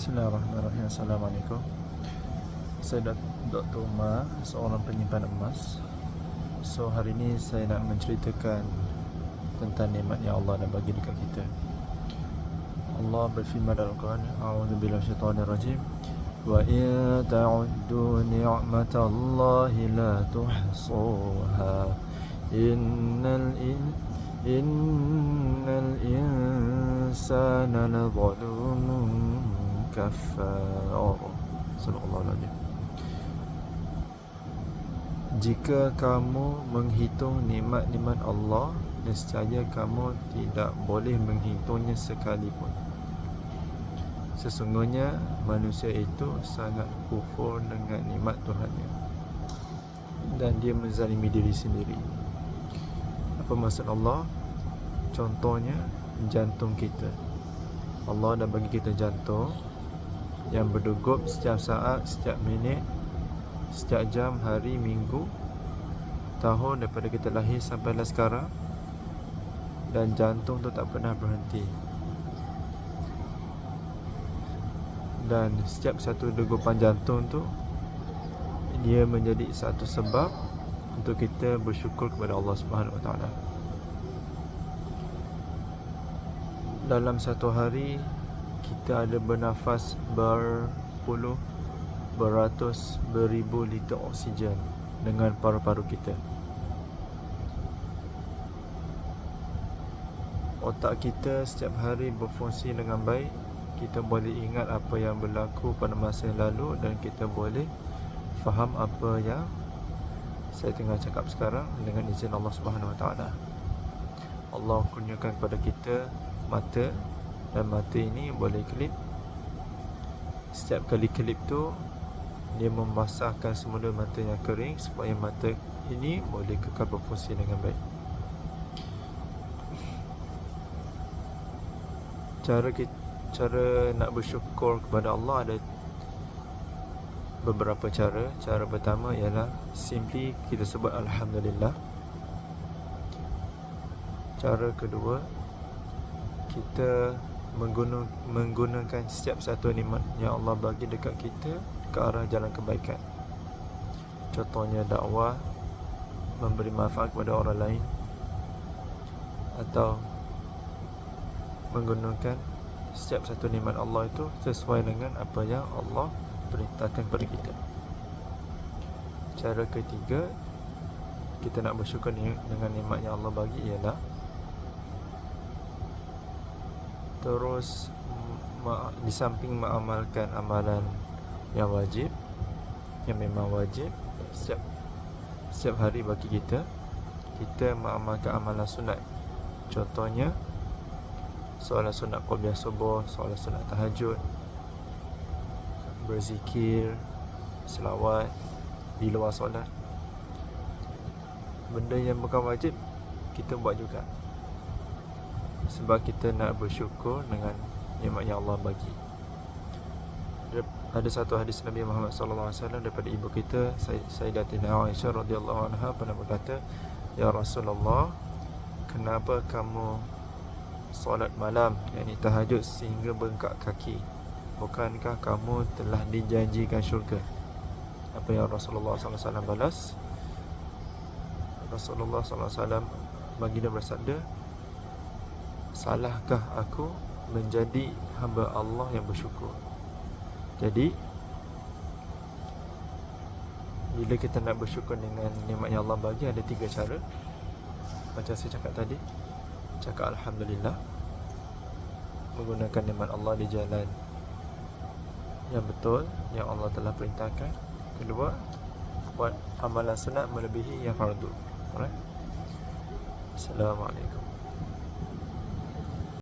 Bismillahirrahmanirrahim. Assalamualaikum. Saya Dr. Umar, seorang penyimpan emas. So hari ini saya nak menceritakan tentang nikmat yang Allah dah bagi dekat kita. Allah berfirman dalam Al-Quran, A'udzubillahi minasyaitonirrajim. Wa in ta'uddu ni'matallahi la tuhsuha. Innal insana lazalumun kafar. Subhanallah. Jika kamu menghitung nikmat-nikmat Allah, nescaya kamu tidak boleh menghitungnya sekalipun. Sesungguhnya manusia itu sangat kufur dengan nikmat Tuhannya, dan dia menzalimi diri sendiri. Apa maksud Allah? Contohnya jantung kita. Allah dah bagi kita jantung yang berdegup setiap saat, setiap minit, setiap jam, hari, minggu, tahun daripada kita lahir sampailah sekarang. Dan jantung tu tak pernah berhenti. Dan setiap satu degupan jantung tu, dia menjadi satu sebab untuk kita bersyukur kepada Allah Subhanahu Wa Taala. Dalam satu hari kita ada bernafas berpuluh, beratus, beribu liter oksigen dengan paru-paru kita. Otak kita setiap hari berfungsi dengan baik. Kita boleh ingat apa yang berlaku pada masa yang lalu, dan kita boleh faham apa yang saya tengah cakap sekarang dengan izin Allah Subhanahu Wa Taala. Allah kurniakan kepada kita mata, dan mata ini boleh kelip. Setiap kali kelip tu, dia membasahkan semula mata yang kering supaya mata ini boleh kekal berfungsi dengan baik. Cara nak bersyukur kepada Allah ada beberapa cara. Cara pertama ialah simply kita sebut Alhamdulillah. Cara kedua, kita menggunakan setiap satu nikmat yang Allah bagi dekat kita ke arah jalan kebaikan. Contohnya dakwah, memberi manfaat kepada orang lain, atau menggunakan setiap satu nikmat Allah itu sesuai dengan apa yang Allah perintahkan kepada kita. Cara ketiga, kita nak bersyukur dengan nikmat yang Allah bagi ialah terus di samping mengamalkan amalan yang wajib, yang memang wajib setiap hari bagi kita mengamalkan amalan sunat. Contohnya solat sunat qabliyah subuh, solat sunat tahajud, berzikir, selawat di luar solat. Benda yang bukan wajib kita buat juga, sebab kita nak bersyukur dengan nikmat yang Allah bagi. Ada satu hadis Nabi Muhammad sallallahu alaihi wasallam daripada ibu kita Sayyidatina Aisyah radhiyallahu anha pernah berkata, "Ya Rasulullah, kenapa kamu solat malam, yakni tahajud, sehingga bengkak kaki? Bukankah kamu telah dijanjikan syurga?" Apa yang Rasulullah sallallahu alaihi wasallam balas? Rasulullah sallallahu alaihi wasallam baginda bersabda, "Salahkah aku menjadi hamba Allah yang bersyukur?" Jadi bila kita nak bersyukur dengan nikmat yang Allah bagi, ada 3 cara. Macam saya cakap tadi, cakap Alhamdulillah, menggunakan nikmat Allah di jalan yang betul yang Allah telah perintahkan. Kedua, buat amalan sunat melebihi yang fardu. Alright. Assalamualaikum.